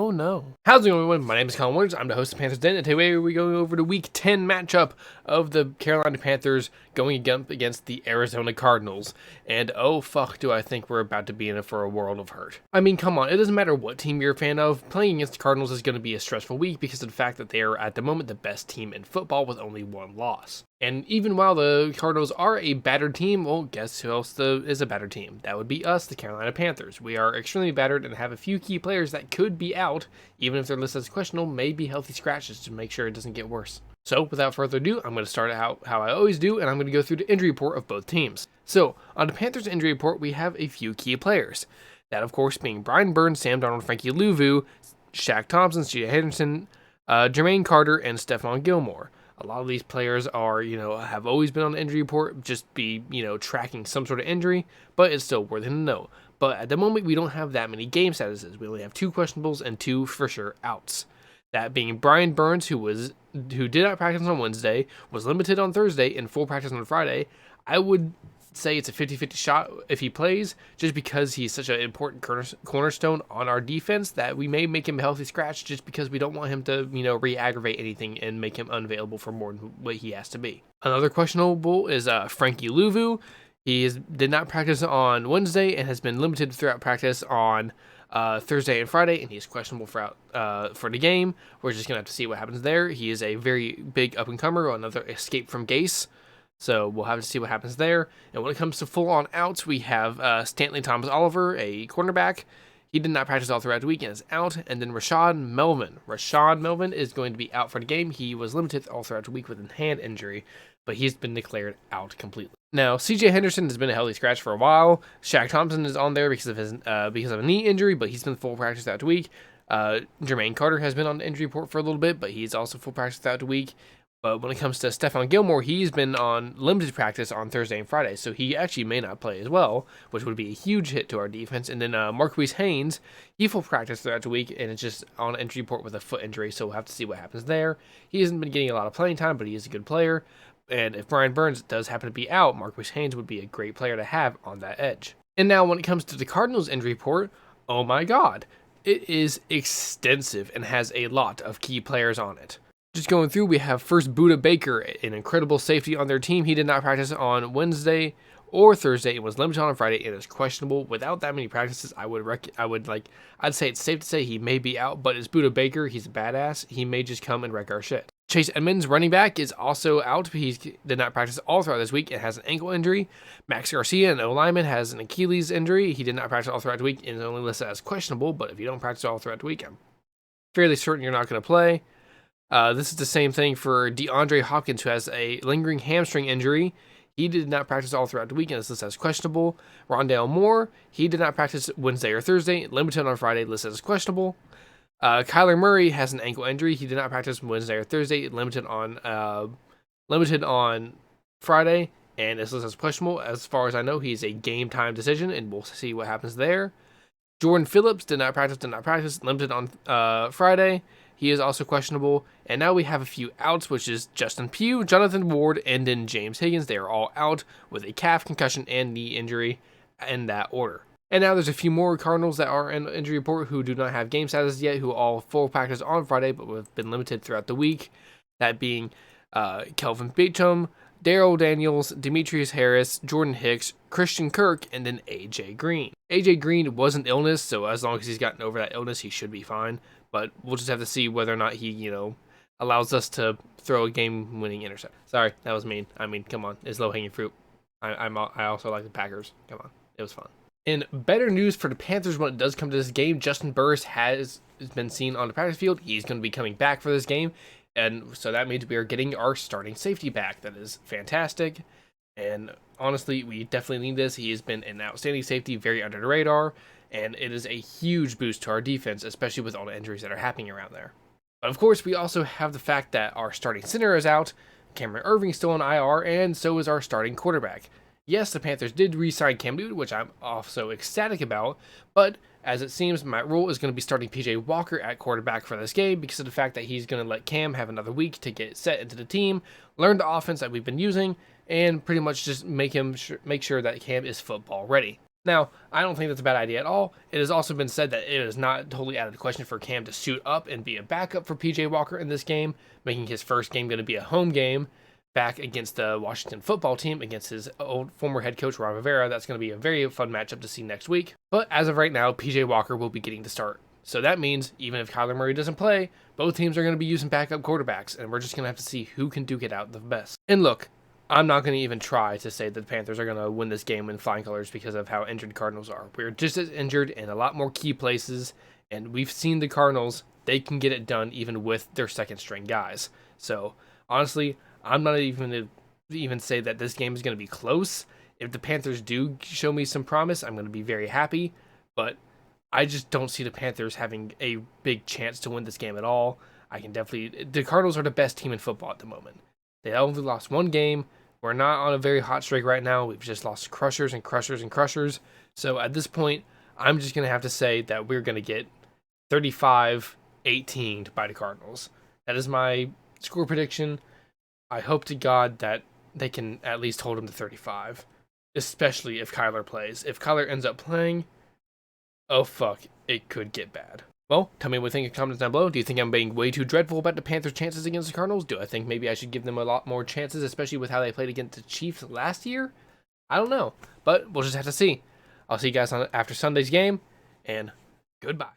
Oh no. How's it going, everyone? My name is Colin Winters. I'm the host of Panthers Den, and today we're going over the Week 10 matchup of the Carolina Panthers going up against the Arizona Cardinals. And oh fuck, do I think we're about to be in it for a world of hurt. I mean, come on, it doesn't matter what team you're a fan of. Playing against the Cardinals is going to be a stressful week because of the fact that they are at the moment the best team in football with only one loss. And even while the Cardinals are a battered team, well, guess who else is a battered team? That would be us, the Carolina Panthers. We are extremely battered and have a few key players that could be out, even if they're listed as questionable, may be healthy scratches to make sure it doesn't get worse. So, without further ado, I'm going to start out how I always do, and I'm going to go through the injury report of both teams. So, on the Panthers injury report, we have a few key players. That, of course, being Brian Burns, Sam Darnold, Frankie Luvu, Shaq Thompson, C.J. Henderson, Jermaine Carter, and Stephon Gilmore. A lot of these players are, have always been on the injury report, just be, tracking some sort of injury, but it's still worth it to know. But at the moment, we don't have that many game statuses. We only have 2 questionables and 2 for sure outs. That being Brian Burns, who did not practice on Wednesday, was limited on Thursday, and full practice on Friday. I would say it's a 50-50 shot if he plays, just because he's such an important cornerstone on our defense that we may make him a healthy scratch just because we don't want him to, re-aggravate anything and make him unavailable for more than what he has to be. Another questionable is Frankie Luvu. He did not practice on Wednesday and has been limited throughout practice on Thursday and Friday, and he's questionable for the game. We're just going to have to see what happens there. He is a very big up-and-comer, another escape from Gase. So we'll have to see what happens there. And when it comes to full-on outs, we have Stanley Thomas-Oliver, a cornerback. He did not practice all throughout the week and is out. And then Rashad Melvin. Rashad Melvin is going to be out for the game. He was limited all throughout the week with a hand injury, but he's been declared out completely. Now, C.J. Henderson has been a healthy scratch for a while. Shaq Thompson is on there because of a knee injury, but he's been full practice throughout the week. Jermaine Carter has been on the injury report for a little bit, but he's also full practice throughout the week. But when it comes to Stephon Gilmore, he's been on limited practice on Thursday and Friday, so he actually may not play as well, which would be a huge hit to our defense. And then Marquise Haynes, he full practice throughout the week, and it's just on an injury report with a foot injury, so we'll have to see what happens there. He hasn't been getting a lot of playing time, but he is a good player. And if Brian Burns does happen to be out, Marquise Haynes would be a great player to have on that edge. And now when it comes to the Cardinals injury report, oh my god, it is extensive and has a lot of key players on it. Just going through, we have first Budda Baker, an incredible safety on their team. He did not practice on Wednesday or Thursday. It was limited on Friday. It is questionable. Without that many practices, I'd say it's safe to say he may be out, but it's Budda Baker. He's a badass. He may just come and wreck our shit. Chase Edmonds, running back, is also out. He did not practice all throughout this week and has an ankle injury. Max Garcia, an O-lineman, has an Achilles injury. He did not practice all throughout the week and is only listed as questionable, but if you don't practice all throughout the week, I'm fairly certain you're not going to play. This is the same thing for DeAndre Hopkins, who has a lingering hamstring injury. He did not practice all throughout the week and is listed as questionable. Rondale Moore, he did not practice Wednesday or Thursday, limited on Friday, listed as questionable. Kyler Murray has an ankle injury. He did not practice Wednesday or Thursday, limited on Friday, and is listed as questionable. As far as I know, he's a game time decision, and we'll see what happens there. Jordan Phillips did not practice, limited on Friday. He is also questionable. And now we have a few outs, which is Justin Pugh, Jonathan Ward, and then James Higgins. They are all out with a calf, concussion, and knee injury in that order. And now there's a few more Cardinals that are in the injury report who do not have game status yet, who all full practice on Friday, but have been limited throughout the week. That being Kelvin Beachum, Daryl Daniels, Demetrius Harris, Jordan Hicks, Christian Kirk, and then A.J. Green. A.J. Green was an illness, so as long as he's gotten over that illness, he should be fine. But we'll just have to see whether or not he, allows us to throw a game-winning intercept. Sorry, that was mean. I mean, come on. It's low-hanging fruit. I also like the Packers. Come on. It was fun. In better news for the Panthers when it does come to this game, Justin Burris has been seen on the practice field. He's going to be coming back for this game. And so that means we are getting our starting safety back. That is fantastic. And honestly, we definitely need this. He has been an outstanding safety, very under the radar. And it is a huge boost to our defense, especially with all the injuries that are happening around there. But of course, we also have the fact that our starting center is out, Cameron Irving's still on IR, and so is our starting quarterback. Yes, the Panthers did re-sign Cam Newton, which I'm also ecstatic about, but as it seems, Matt Rule is going to be starting P.J. Walker at quarterback for this game because of the fact that he's going to let Cam have another week to get set into the team, learn the offense that we've been using, and pretty much just make sure that Cam is football ready. Now, I don't think that's a bad idea at all. It has also been said that it is not totally out of the question for Cam to suit up and be a backup for PJ Walker in this game, making his first game going to be a home game back against the Washington football team against his old former head coach Ron Rivera. That's going to be a very fun matchup to see next week. But as of right now, PJ Walker will be getting the start. So that means even if Kyler Murray doesn't play, both teams are going to be using backup quarterbacks, and we're just going to have to see who can duke it out the best. And look, I'm not going to even try to say that the Panthers are going to win this game in flying colors because of how injured the Cardinals are. We're just as injured in a lot more key places, and we've seen the Cardinals, they can get it done even with their second string guys. So, honestly, I'm not even going to even say that this game is going to be close. If the Panthers do show me some promise, I'm going to be very happy, but I just don't see the Panthers having a big chance to win this game at all. The Cardinals are the best team in football at the moment. They only lost one game. We're not on a very hot streak right now. We've just lost crushers and crushers and crushers. So at this point, I'm just going to have to say that we're going to get 35-18 by the Cardinals. That is my score prediction. I hope to God that they can at least hold them to 35, especially if Kyler plays. If Kyler ends up playing, oh fuck, it could get bad. Well, tell me what you think in the comments down below. Do you think I'm being way too dreadful about the Panthers' chances against the Cardinals? Do I think maybe I should give them a lot more chances, especially with how they played against the Chiefs last year? I don't know, but we'll just have to see. I'll see you guys after Sunday's game, and goodbye.